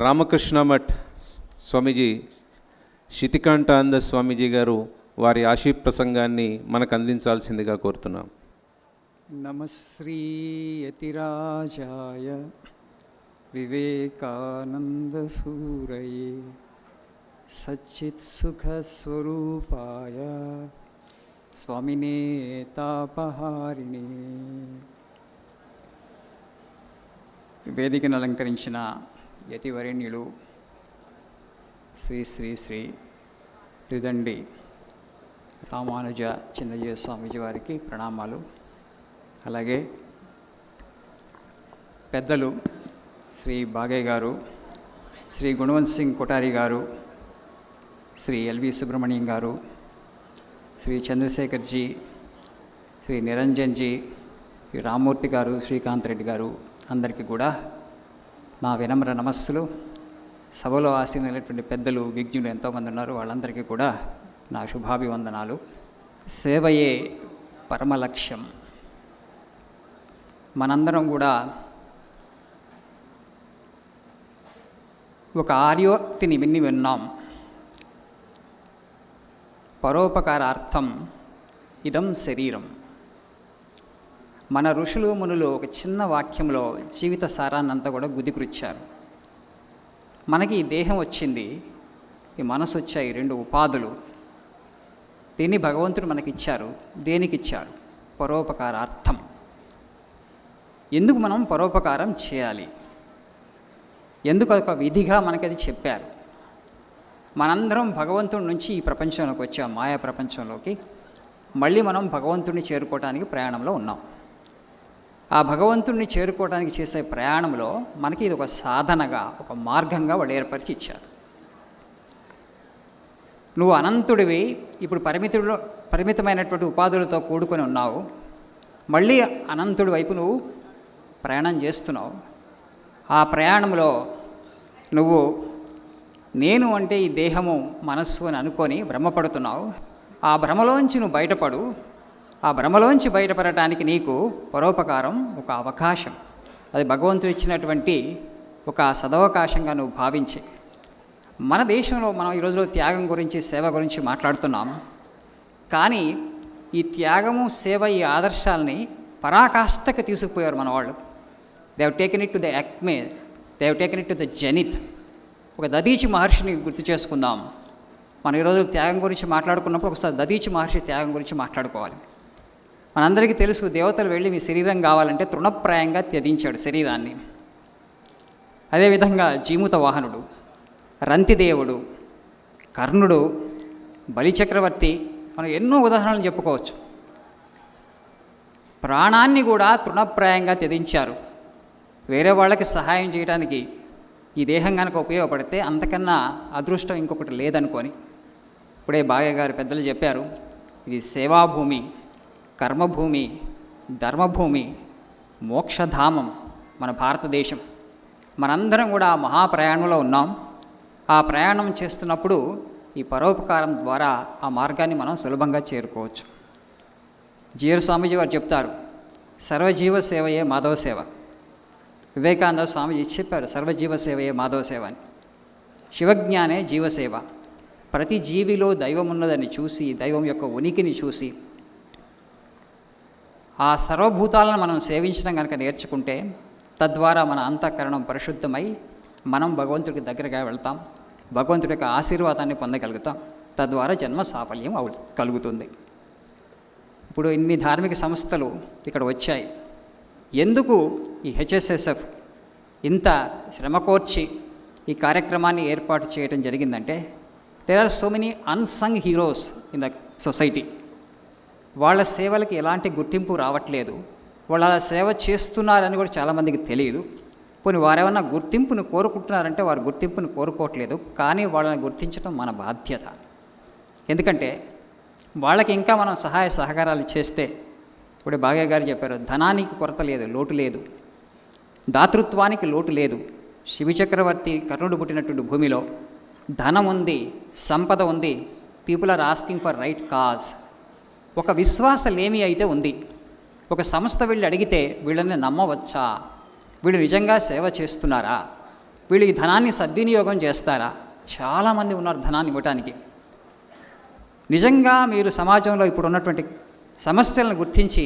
రామకృష్ణ మఠ్ స్వామీజీ శితికాంతానంద స్వామీజీ గారు వారి ఆశీ ప్రసంగాన్ని మనకు అందించాల్సిందిగా కోరుతున్నాం. నమశ్రీ యతిరాజాయ వివేకానంద సూరయే సచ్చిత్ సుఖ స్వరూపాయ స్వామినే తాపహారిణే. వేదికను అలంకరించిన యతివరేణ్యులు శ్రీ శ్రీ శ్రీ త్రిదండి రామానుజ చిన్నజీవ స్వామీజీ వారికి ప్రణామాలు. అలాగే పెద్దలు శ్రీ బాగయ్య గారు, శ్రీ గుణవంత్ సింగ్ కొఠారి గారు, శ్రీ ఎల్వి సుబ్రహ్మణ్యం గారు, శ్రీ చంద్రశేఖర్జీ, శ్రీ నిరంజన్జీ, శ్రీ రామ్మూర్తి గారు, శ్రీకాంత్ రెడ్డి గారు, అందరికీ కూడా నా వినమ్ర నమస్సులు. సభలో ఆసీనులైనటువంటి పెద్దలు, విజ్ఞులు ఎంతోమంది ఉన్నారు, వాళ్ళందరికీ కూడా నా శుభాభివందనాలు. సేవయే పరమ లక్ష్యం. మనందరం కూడా ఒక ఆర్యోక్తిని విన్నాం. పరోపకారార్థం ఇదం శరీరం. మన ఋషులు మునులు ఒక చిన్న వాక్యంలో జీవిత సారాన్నంతా కూడా గుదికృచ్చారు. మనకి ఈ దేహం వచ్చింది, ఈ మనసు వచ్చాయి, రెండు ఉపాధులు. దీన్ని భగవంతుడు మనకిచ్చారు. దేనికిచ్చారు? పరోపకారార్థం. ఎందుకు మనం పరోపకారం చేయాలి? ఎందుకు ఒక విధిగా మనకది చెప్పారు. మనందరం భగవంతుడి నుంచి ఈ ప్రపంచంలోకి వచ్చాం, మాయా ప్రపంచంలోకి. మళ్ళీ మనం భగవంతుడిని చేరుకోవడానికి ప్రయాణంలో ఉన్నాం. ఆ భగవంతుడిని చేరుకోవడానికి చేసే ప్రయాణంలో మనకి ఇది ఒక సాధనగా, ఒక మార్గంగా వాళ్ళు ఏర్పరిచి ఇచ్చారు. నువ్వు అనంతుడివి, ఇప్పుడు పరిమితమైనటువంటి ఉపాధులతో కూడుకొని ఉన్నావు. మళ్ళీ అనంతుడి వైపు నువ్వు ప్రయాణం చేస్తున్నావు. ఆ ప్రయాణంలో నువ్వు నేను అంటే ఈ దేహము, మనస్సు అని అనుకొని భ్రమపడుతున్నావు. ఆ భ్రమలోంచి నువ్వు బయటపడు. ఆ భ్రమలోంచి బయటపడటానికి నీకు పరోపకారం ఒక అవకాశం. అది భగవంతుడు ఇచ్చినటువంటి ఒక సదవకాశంగా నువ్వు భావించి. మన దేశంలో మనం ఈ రోజులో త్యాగం గురించి, సేవ గురించి మాట్లాడుతున్నాం. కానీ ఈ త్యాగము, సేవ, ఈ ఆదర్శాలని పరాకాష్ఠకు తీసుకుపోయారు మన వాళ్ళు. They have taken it to the యాక్మే, they have taken it to the Janith. ఒక దదీచి మహర్షిని గుర్తు చేసుకుందాం. మనం ఈరోజు త్యాగం గురించి మాట్లాడుకున్నప్పుడు ఒకసారి దదీచి మహర్షి త్యాగం గురించి మాట్లాడుకోవాలి. మనందరికీ తెలుసు, దేవతలు వెళ్ళి మీ శరీరం కావాలంటే తృణప్రాయంగా త్యజించాడు శరీరాన్ని. అదేవిధంగా జీమూత వాహనుడు, రంతిదేవుడు, కర్ణుడు, బలిచక్రవర్తి, మనం ఎన్నో ఉదాహరణలు చెప్పుకోవచ్చు. ప్రాణాన్ని కూడా తృణప్రాయంగా త్యజించారు. వేరే వాళ్ళకి సహాయం చేయడానికి ఈ దేహం కనుక ఉపయోగపడితే అంతకన్నా అదృష్టం ఇంకొకటి లేదనుకొని. ఇప్పుడే బాగయ్య గారు పెద్దలు చెప్పారు, ఇది సేవాభూమి, కర్మభూమి, ధర్మభూమి, మోక్షధామం మన భారతదేశం. మనందరం కూడా మహాప్రయాణంలో ఉన్నాం. ఆ ప్రయాణం చేస్తున్నప్పుడు ఈ పరోపకారం ద్వారా ఆ మార్గాన్ని మనం సులభంగా చేరుకోవచ్చు. జీఆర్ స్వామీజీ వారు చెప్తారు, సర్వజీవ సేవయే మాధవ సేవ. వివేకానంద స్వామీజీ చెప్పారు, సర్వజీవ సేవయే మాధవ సేవ అని. శివజ్ఞానే జీవసేవ. ప్రతి జీవిలో దైవం ఉన్నదని చూసి, దైవం యొక్క ఉనికిని చూసి, ఆ సర్వభూతాలను మనం సేవించడం కనుక నేర్చుకుంటే, తద్వారా మన అంతఃకరణం పరిశుద్ధమై మనం భగవంతుడికి దగ్గరగా వెళ్తాం, భగవంతుడి యొక్క ఆశీర్వాదాన్ని పొందగలుగుతాం. తద్వారా జన్మ సాఫల్యం కలుగుతుంది. ఇప్పుడు ఇన్ని ధార్మిక సంస్థలు ఇక్కడ వచ్చాయి. ఎందుకు ఈ హెచ్ఎస్ఎస్ఎఫ్ ఇంత శ్రమ కోర్చి ఈ కార్యక్రమాన్ని ఏర్పాటు చేయడం జరిగిందంటే, there are so many unsung heroes in the society. వాళ్ళ సేవలకి ఎలాంటి గుర్తింపు రావట్లేదు. వాళ్ళ సేవ చేస్తున్నారని కూడా చాలామందికి తెలియదు. పోనీ వారేమన్నా గుర్తింపును కోరుకుంటున్నారంటే వారు గుర్తింపును కోరుకోవట్లేదు. కానీ వాళ్ళని గుర్తించడం మన బాధ్యత. ఎందుకంటే వాళ్ళకి ఇంకా మనం సహాయ సహకారాలు చేస్తే, ఇప్పుడు బాగయ్య గారు చెప్పారు, ధనానికి కొరత లేదు, లోటు లేదు, దాతృత్వానికి లోటు లేదు. శివచక్రవర్తి కర్ణుడు పుట్టినటువంటి భూమిలో ధనం ఉంది, సంపద ఉంది. People are asking for right cause. ఒక విశ్వాసలేమి అయితే ఉంది. ఒక సంస్థ వెళ్ళి అడిగితే వీళ్ళని నమ్మవచ్చా, వీళ్ళు నిజంగా సేవ చేస్తున్నారా, వీళ్ళు ఈ ధనాన్ని సద్వినియోగం చేస్తారా? చాలామంది ఉన్నారు ధనాన్ని ఇవ్వటానికి. నిజంగా మీరు సమాజంలో ఇప్పుడు ఉన్నటువంటి సమస్యలను గుర్తించి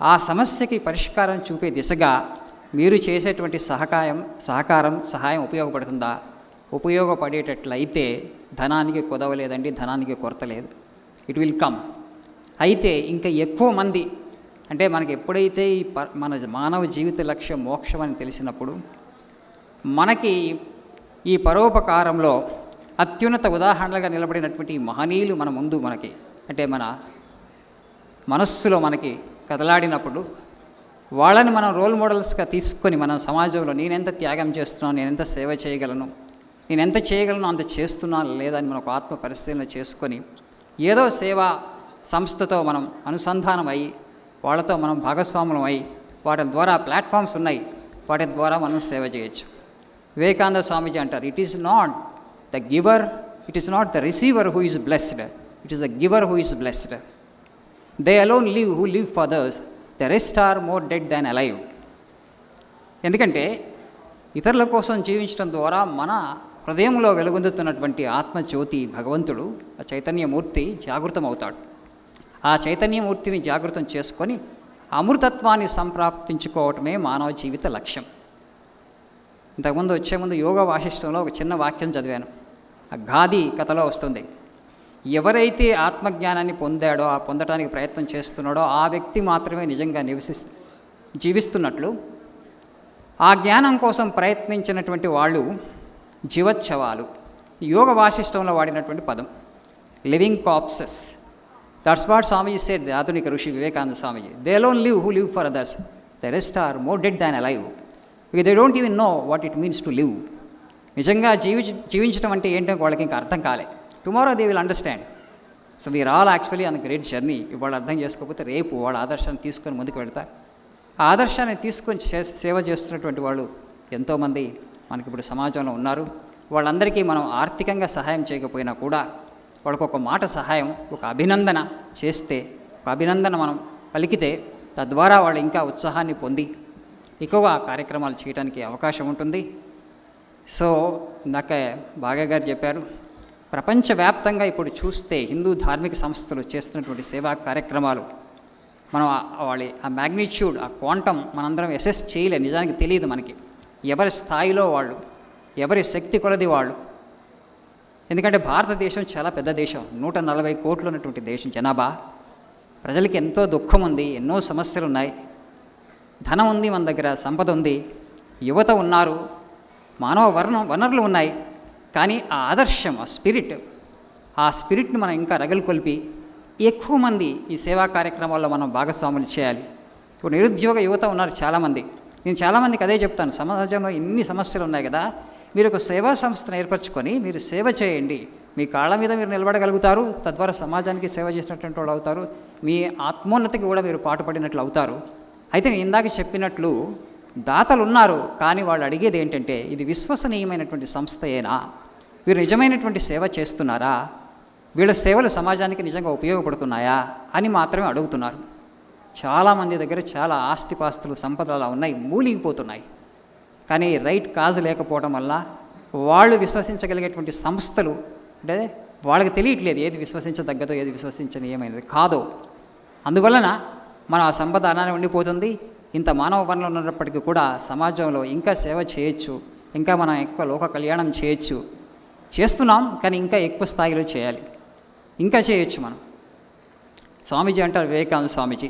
ఆ సమస్యకి పరిష్కారం చూపే దిశగా మీరు చేసేటువంటి సహాయం ఉపయోగపడుతుందా? ఉపయోగపడేటట్లయితే ధనానికి కొదవలేదండి, ధనానికి కొరత లేదు. It will come. అయితే ఇంకా ఎక్కువ మంది, అంటే మనకి ఎప్పుడైతే మన మానవ జీవిత లక్ష్యం మోక్షం అని తెలిసినప్పుడు మనకి ఈ పరోపకారంలో అత్యున్నత ఉదాహరణలుగా నిలబడినటువంటి మహనీయులు మన ముందు మనకి, అంటే మన మనస్సులో మనకి కదలాడినప్పుడు వాళ్ళని మనం రోల్ మోడల్స్గా తీసుకొని మనం సమాజంలో నేనెంత త్యాగం చేస్తున్నాను, నేనెంత సేవ చేయగలను, నేనెంత చేయగలను అంత చేస్తున్నాను లేదని మనం ఒక ఆత్మ పరిశీలన చేసుకొని ఏదో సేవా సంస్థతో మనం అనుసంధానం అయ్యి వాళ్ళతో మనం భాగస్వాములం అయ్యి వాటి ద్వారా ప్లాట్ఫామ్స్ ఉన్నాయి, వాటి ద్వారా మనం సేవ చేయొచ్చు. వివేకానంద స్వామీజీ అంటారు, it is not the giver, it is not the receiver who is blessed, it is the giver who is blessed. They alone live who live for others, the rest are more dead than alive. ఎందుకంటే ఇతరుల కోసం జీవించడం ద్వారా మన హృదయంలో వెలుగొందుతున్నటువంటి ఆత్మజ్యోతి భగవంతుడు, ఆ చైతన్యమూర్తి జాగృతమవుతాడు. ఆ చైతన్యమూర్తిని జాగృతం చేసుకొని అమృతత్వాన్ని సంప్రాప్తించుకోవటమే మానవ జీవిత లక్ష్యం. ఇంతకుముందు వచ్చే ముందు యోగ వాసిష్టంలో ఒక చిన్న వాక్యం చదివాను. ఆ గాది కథలో వస్తుంది, ఎవరైతే ఆత్మజ్ఞానాన్ని పొందాడో, ఆ పొందడానికి ప్రయత్నం చేస్తున్నాడో ఆ వ్యక్తి మాత్రమే నిజంగా జీవిస్తున్నట్లు, ఆ జ్ఞానం కోసం ప్రయత్నించినటువంటి వాళ్ళు జీవోత్సవాలు. యోగ వాసిష్టంలో వాడినటువంటి పదం living corpses. That's what Swamiji said, the ఆధునిక ఋషి Vivekananda Swamiji. They alone live who live for others, the rest are more dead than alive. Because they don't even know what it means to live. నిజంగా జీవించడం అంటే ఏంటో వాళ్ళకి ఇంకా అర్థం కాలే. Tomorrow they will understand. So we are all actually on the great journey. ఇవాళ అర్థం చేసుకోకపోతే రేపు వాళ్ళ ఆదర్శాన్ని తీసుకొని ముందుకు వెళ్తారు. ఆ ఆదర్శాన్ని తీసుకొని సేవ చేస్తున్నటువంటి వాళ్ళు ఎంతోమంది మనకి ఇప్పుడు సమాజంలో ఉన్నారు. వాళ్ళందరికీ మనం ఆర్థికంగా సహాయం చేయకపోయినా కూడా వాళ్ళకు ఒక మాట సహాయం, ఒక అభినందన చేస్తే, ఒక అభినందన మనం పలికితే తద్వారా వాళ్ళు ఇంకా ఉత్సాహాన్ని పొంది ఎక్కువగా కార్యక్రమాలు చేయడానికి అవకాశం ఉంటుంది. సో ఇందాక బాగా గారు చెప్పారు, ప్రపంచవ్యాప్తంగా ఇప్పుడు చూస్తే హిందూ ధార్మిక సంస్థలు చేస్తున్నటువంటి సేవా కార్యక్రమాలు మనం ఆ మ్యాగ్నిట్యూడ్, ఆ క్వాంటం మనందరం అసెస్ చేయలేదు. నిజానికి తెలియదు మనకి ఎవరి స్థాయిలో వాళ్ళు, ఎవరి శక్తి కొలది వాళ్ళు. ఎందుకంటే భారతదేశం చాలా పెద్ద దేశం, 140 కోట్లు ఉన్నటువంటి దేశం జనాభా. ప్రజలకి ఎంతో దుఃఖం ఉంది, ఎన్నో సమస్యలు ఉన్నాయి. ధనం ఉంది మన దగ్గర, సంపద ఉంది, యువత ఉన్నారు, మానవ వనరులు ఉన్నాయి. కానీ ఆ ఆదర్శం, ఆ స్పిరిట్ని మనం ఇంకా రగలుకొల్పి ఎక్కువ మంది ఈ సేవా కార్యక్రమాల్లో మనం భాగస్వాములు చేయాలి. ఇప్పుడు నిరుద్యోగ యువత ఉన్నారు చాలామంది. నేను చాలామందికి అదే చెప్తాను, సమాజంలో ఇన్ని సమస్యలు ఉన్నాయి కదా, మీరు ఒక సేవా సంస్థను ఏర్పరచుకొని మీరు సేవ చేయండి. మీ కాళ్ళ మీద మీరు నిలబడగలుగుతారు, తద్వారా సమాజానికి సేవ చేసినటువంటి వాళ్ళు అవుతారు, మీ ఆత్మోన్నతికి కూడా మీరు పాటుపడినట్లు అవుతారు. అయితే నేను ఇందాక చెప్పినట్లు దాతలు ఉన్నారు, కానీ వాళ్ళు అడిగేది ఏంటంటే, ఇది విశ్వసనీయమైనటువంటి సంస్థయేనా, వీరు నిజమైనటువంటి సేవ చేస్తున్నారా, వీళ్ళ సేవలు సమాజానికి నిజంగా ఉపయోగపడుతున్నాయా అని మాత్రమే అడుగుతున్నారు. చాలామంది దగ్గర చాలా ఆస్తిపాస్తులు, సంపదలు అలా ఉన్నాయి, మూలిగిపోతున్నాయి. కానీ రైట్ కాజు లేకపోవడం వల్ల వాళ్ళు విశ్వసించగలిగేటువంటి సంస్థలు, అంటే వాళ్ళకి తెలియట్లేదు ఏది విశ్వసించదగ్గదో ఏది విశ్వసించనీయమైనది కాదో. అందువలన మన ఆ సంపద అలానే ఉండిపోతుంది. ఇంత మానవ వనరులు ఉన్నప్పటికీ కూడా సమాజంలో ఇంకా సేవ చేయొచ్చు, ఇంకా మనం ఎక్కువ లోక కళ్యాణం చేయొచ్చు. చేస్తున్నాం, కానీ ఇంకా ఎక్కువ స్థాయిలో చేయాలి, ఇంకా చేయొచ్చు మనం. స్వామీజీ అంటారు, Vivekananda Swamiji,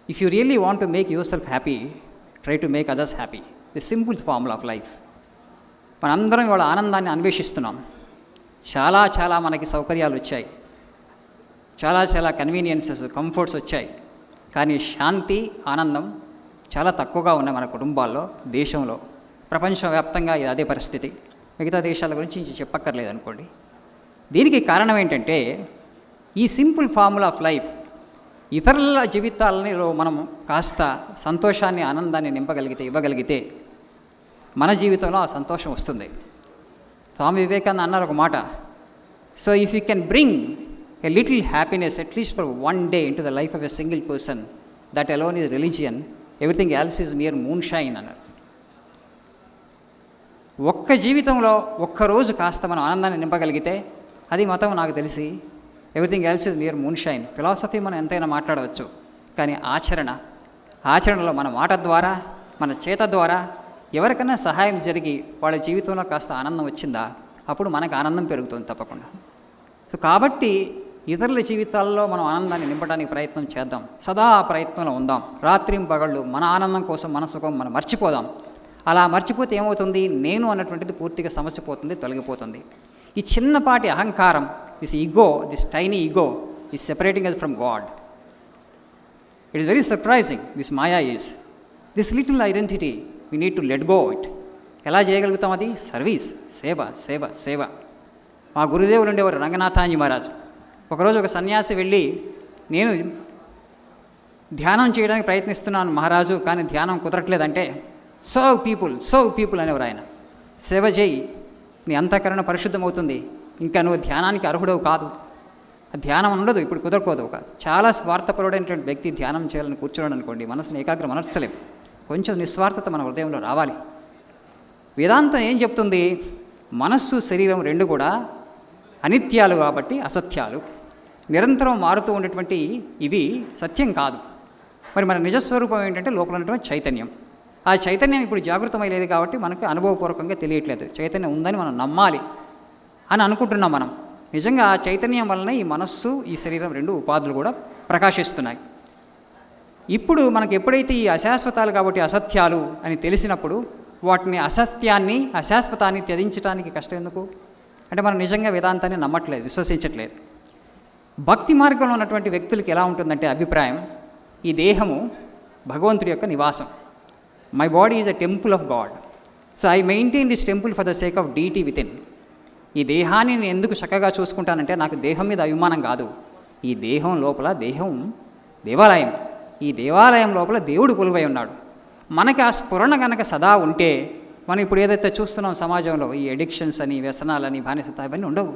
if you really want to make your self happy, try to make others happy. The simple formula of life. మనందరం ఇవాళ ఆనందాన్ని అన్వేషిస్తున్నాం. చాలా మనకి సౌకర్యాలు వచ్చాయి, చాలా కన్వీనియన్సెస్, కంఫర్ట్స్ వచ్చాయి. కానీ శాంతి, ఆనందం చాలా తక్కువగా ఉన్నాయి మన కుటుంబాల్లో, దేశంలో, ప్రపంచవ్యాప్తంగా ఇది అదే పరిస్థితి. మిగతా దేశాల గురించి చెప్పక్కర్లేదు అనుకోండి. దీనికి కారణం ఏంటంటే, ఈ సింపుల్ ఫార్ములా ఆఫ్ లైఫ్, ఇతరుల జీవితాలలో మనం కాస్త సంతోషాన్ని, ఆనందాన్ని ఇవ్వగలిగితే మన జీవితంలో ఆ సంతోషం వస్తుంది. స్వామి వివేకానంద అన్నారు ఒక మాట, so if you can bring a little happiness at least for one day into the life of a single person, that alone is religion, everything else is mere moonshine అన్నారు. ఒక్క జీవితంలో ఒక్కరోజు కాస్త మనం ఆనందాన్ని నింపగలిగితే అది మతం నాకు తెలిసి everything else is near moon shine. Philosophy మనం ఎంతైనా మాట్లాడవచ్చు, కానీ ఆచరణలో మన మాట ద్వారా మన చేత ద్వారా ఎవరికైనా సహాయం జరిగి వాళ్ళ జీవితంలో కాస్త ఆనందం వచ్చిందా, అప్పుడు మనకు ఆనందం పెరుగుతుంది తప్పకుండా. సో కాబట్టి ఇతరుల జీవితాల్లో మనం ఆనందాన్ని నింపడానికి ప్రయత్నం చేద్దాం, సదా ఆ ప్రయత్నంలో ఉందాం. రాత్రింపగళ్ళు మన ఆనందం కోసం మన సుఖం మనం మర్చిపోదాం. అలా మర్చిపోతే ఏమవుతుంది, నేను అన్నటువంటిది పూర్తిగా సమస్య పోతుంది, తొలగిపోతుంది. ఈ చిన్నపాటి అహంకారం, this ego, this tiny ego is separating us from God. It is very surprising. This maya is this little identity, we need to let go it. ఎలా చేయగలుగుతాం అది? సర్వీస్, సేవ సేవ సేవ. మా గురుదేవులు ఉండేవారు రంగనాథాంజీ మహారాజ్. ఒకరోజు ఒక సన్యాసి వెళ్ళి, నేను ధ్యానం చేయడానికి ప్రయత్నిస్తున్నాను మహారాజు, కానీ ధ్యానం కుదరట్లేదంటే, సర్వ్ పీపుల్ అనేవారు ఆయన. సేవ చేయి, నీ అంతఃకరణ పరిశుద్ధమవుతుంది, ఇంకా నువ్వు ధ్యానానికి అర్హుడవు కాదు. ధ్యానం ఉండదు, ఇప్పుడు కుదరకోదు. ఒక చాలా స్వార్థపరుడైనటువంటి వ్యక్తి ధ్యానం చేయాలని కూర్చోడం అనుకోండి, మనసును ఏకాగ్రం అనర్చలేం. కొంచెం నిస్వార్థత మన హృదయంలో రావాలి. వేదాంతం ఏం చెప్తుంది? మనస్సు శరీరం రెండు కూడా అనిత్యాలు కాబట్టి అసత్యాలు, నిరంతరం మారుతూ ఉండేటువంటి ఇవి సత్యం కాదు. మరి మన నిజస్వరూపం ఏంటంటే లోపల ఉన్నటువంటి చైతన్యం. ఆ చైతన్యం ఇప్పుడు జాగృతమై లేదు కాబట్టి మనకు అనుభవపూర్వకంగా తెలియట్లేదు. చైతన్యం ఉందని మనం నమ్మాలి అని అనుకుంటున్నాం మనం. నిజంగా ఆ చైతన్యం వలన ఈ మనస్సు ఈ శరీరం రెండు ఉపాధులు కూడా ప్రకాశిస్తున్నాయి. ఇప్పుడు మనకు ఎప్పుడైతే ఈ అశాశ్వతాలు కాబట్టి అసత్యాలు అని తెలిసినప్పుడు వాటిని అసత్యాన్ని అశాశ్వతాన్ని త్యజించడానికి కష్టం ఎందుకు? అంటే మనం నిజంగా వేదాంతాన్ని నమ్మట్లేదు, విశ్వసించట్లేదు. భక్తి మార్గంలో ఉన్నటువంటి వ్యక్తులకి ఎలా ఉంటుందంటే అభిప్రాయం, ఈ దేహము భగవంతుడి యొక్క నివాసం. My body is a temple of God, so I maintain this temple for the sake of deity within. ఈ దేహాన్ని నేను ఎందుకు చక్కగా చూసుకుంటానంటే నాకు దేహం మీద అభిమానం కాదు. ఈ దేహం లోపల దేహం దేవాలయం, ఈ దేవాలయం లోపల దేవుడు కొలువై ఉన్నాడు. మనకి ఆ స్ఫురణ కనుక సదా ఉంటే మనం ఇప్పుడు ఏదైతే చూస్తున్నాం సమాజంలో, ఈ ఎడిక్షన్స్ అని, వ్యసనాలని, బానిసత ఇవన్నీ ఉండవు.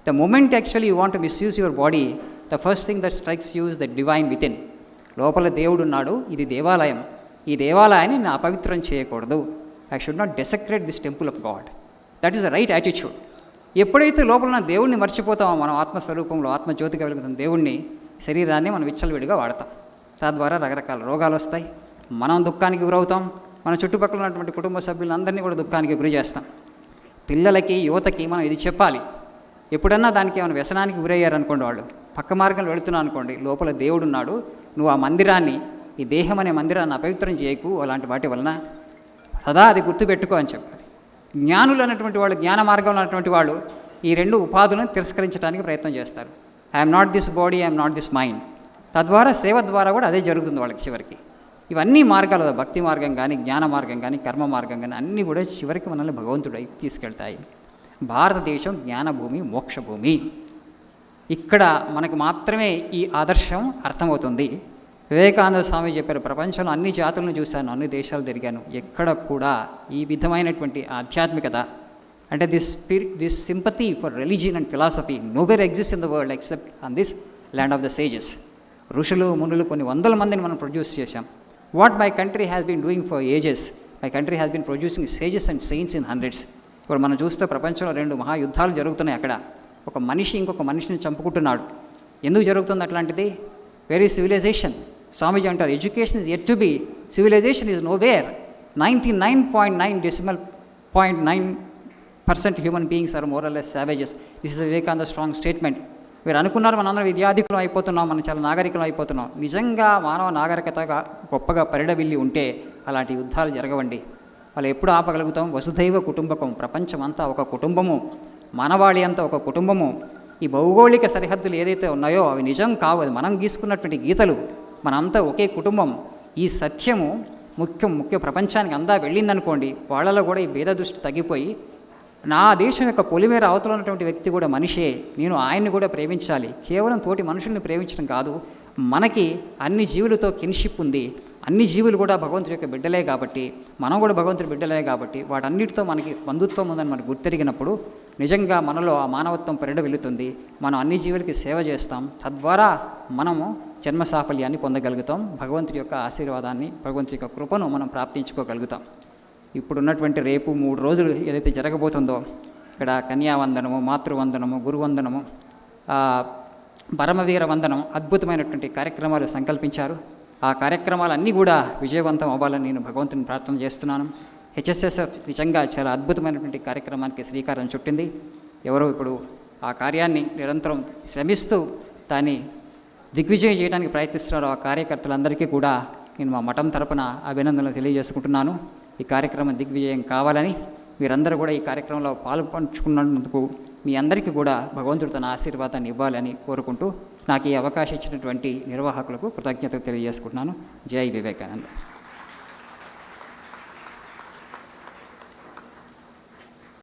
The moment actually you want to misuse your body, the first thing that strikes use the divine within. లోపల దేవుడు ఉన్నాడు, ఇది దేవాలయం, ఈ దేవాలయాన్ని నేను అపవిత్రం చేయకూడదు. I should not desecrate this temple of God. That is the right attitude. ఎప్పుడైతే లోపల ఉన్న దేవుణ్ణి మర్చిపోతామో, మనం ఆత్మస్వరూపంలో ఆత్మజ్యోతిగా వెలుగుతున్న దేవుణ్ణి, శరీరాన్ని మనం విచ్చలవిడిగా వాడతాం. తద్వారా రకరకాల రోగాలు వస్తాయి, మనం దుఃఖానికి గురవుతాం, మన చుట్టుపక్కల ఉన్నటువంటి కుటుంబ సభ్యులందరినీ కూడా దుఃఖానికి గురి చేస్తాం. పిల్లలకి, యువతకి మనం ఇది చెప్పాలి. ఎప్పుడన్నా దానికి ఏమైనా వ్యసనానికి గురయ్యారనుకోండి, వాళ్ళు పక్క మార్గంలో వెళుతున్నాను అనుకోండి, లోపల దేవుడు ఉన్నాడు, నువ్వు ఆ మందిరాన్ని, ఈ దేహం అనే మందిరాన్ని అపవిత్రం చేయకు, అలాంటి వాటి వలన సదా అది గుర్తుపెట్టుకో అని చెప్పాలి. జ్ఞానులు అన్నటువంటి వాళ్ళు, జ్ఞాన మార్గంలో ఉన్నటువంటి వాళ్ళు ఈ రెండు ఉపాధులను తిరస్కరించడానికి ప్రయత్నం చేస్తారు. I'm not this body, I'm not this mind. తద్వారా సేవ ద్వారా కూడా అదే జరుగుతుంది వాళ్ళకి చివరికి. ఇవన్నీ మార్గాలు, భక్తి మార్గం కానీ, జ్ఞాన మార్గం కానీ, కర్మ మార్గం కానీ, అన్నీ కూడా చివరికి మనల్ని భగవంతుడై తీసుకెళ్తాయి. భారతదేశం జ్ఞానభూమి, మోక్షభూమి. ఇక్కడ మనకు మాత్రమే ఈ ఆదర్శం అర్థమవుతుంది. వివేకానంద స్వామి చెప్పారు, ప్రపంచంలో అన్ని జాతులను చూశాను, అన్ని దేశాలు తిరిగాను, ఎక్కడ కూడా ఈ విధమైనటువంటి ఆధ్యాత్మికత అంటే this sympathy for religion and philosophy nowhere exist in the world except on this land of the sages. ఋషులు, మునులు కొన్ని వందల మందిని మనం ప్రొడ్యూస్ చేశాం. What my country has been doing for ages, my country has been producing sages and saints in hundreds. ఇప్పుడు మనం చూస్తే ప్రపంచంలో 2 మహాయుద్ధాలు జరుగుతున్నాయి. అక్కడ ఒక మనిషి ఇంకొక మనిషిని చంపుకుంటున్నాడు. ఎందుకు జరుగుతుంది అట్లాంటిది? Very civilization. స్వామీజీ అంటారు, education is yet to be, civilization is nowhere. 99.9% human beings are more or less savages. This is Vivekananda strong statement. మీరు అనుకున్నారు మనందరం విద్యాధికులం అయిపోతున్నాం, మనం చాలా నాగరికులం అయిపోతున్నాం. నిజంగా మానవ నాగరికతగా గొప్పగా పరిడవిల్లి ఉంటే అలాంటి యుద్ధాలు జరగవండి. వాళ్ళు ఎప్పుడు ఆపగలుగుతాం? వసుధైవ కుటుంబకం, ప్రపంచం అంతా ఒక కుటుంబము, మానవాళి అంతా ఒక కుటుంబము. ఈ భౌగోళిక సరిహద్దులు ఏదైతే ఉన్నాయో అవి నిజం కావు, అది మనం గీసుకున్నటువంటి గీతలు. మనంతా ఒకే కుటుంబం. ఈ సత్యము ముఖ్య ప్రపంచానికి అందా వెళ్ళిందనుకోండి, వాళ్ళలో కూడా ఈ భేద దృష్టి తగ్గిపోయి, నా దేశం యొక్క పొలిమేర అవతల ఉన్నటువంటి వ్యక్తి కూడా మనిషే, నేను ఆయన్ని కూడా ప్రేమించాలి. కేవలం తోటి మనుషుల్ని ప్రేమించడం కాదు, మనకి అన్ని జీవులతో కిన్షిప్ ఉంది, అన్ని జీవులు కూడా భగవంతుడి యొక్క బిడ్డలే కాబట్టి, మనం కూడా భగవంతుడి బిడ్డలే కాబట్టి వాటన్నిటితో మనకి బంధుత్వం ఉందని మనకు గుర్తెరిగినప్పుడు నిజంగా మనలో ఆ మానవత్వం పరిడ వెళుతుంది. మనం అన్ని జీవులకి సేవ చేస్తాం. తద్వారా మనము జన్మ సాఫల్యాన్ని పొందగలుగుతాం. భగవంతుడి యొక్క ఆశీర్వాదాన్ని, భగవంతుడి యొక్క కృపను మనం ప్రాప్తించుకోగలుగుతాం. ఇప్పుడున్నటువంటి రేపు 3 రోజులు ఏదైతే జరగబోతుందో ఇక్కడ కన్యావందనము, మాతృవందనము, గురువందనము, పరమవీర వందనం, అద్భుతమైనటువంటి కార్యక్రమాలు సంకల్పించారు. ఆ కార్యక్రమాలన్నీ కూడా విజయవంతం అవ్వాలని నేను భగవంతుని ప్రార్థన చేస్తున్నాను. హెచ్ఎస్ఎస్ఎఫ్ నిజంగా చాలా అద్భుతమైనటువంటి కార్యక్రమానికి శ్రీకారం చుట్టింది. ఎవరో ఇప్పుడు ఆ కార్యాన్ని నిరంతరం శ్రమిస్తూ దాన్ని దిగ్విజయం చేయడానికి ప్రయత్నిస్తున్నారు. ఆ కార్యకర్తలందరికీ కూడా నేను మా మఠం తరపున అభినందనలు తెలియజేసుకుంటున్నాను. ఈ కార్యక్రమం దిగ్విజయం కావాలని, మీరందరూ కూడా ఈ కార్యక్రమంలో పాల్పంచుకున్నందుకు మీ అందరికీ కూడా భగవంతుడు తన ఆశీర్వాదాన్ని ఇవ్వాలని కోరుకుంటూ నాకు ఈ అవకాశం ఇచ్చినటువంటి నిర్వాహకులకు కృతజ్ఞతలు తెలియజేసుకుంటున్నాను. జై వివేకానంద.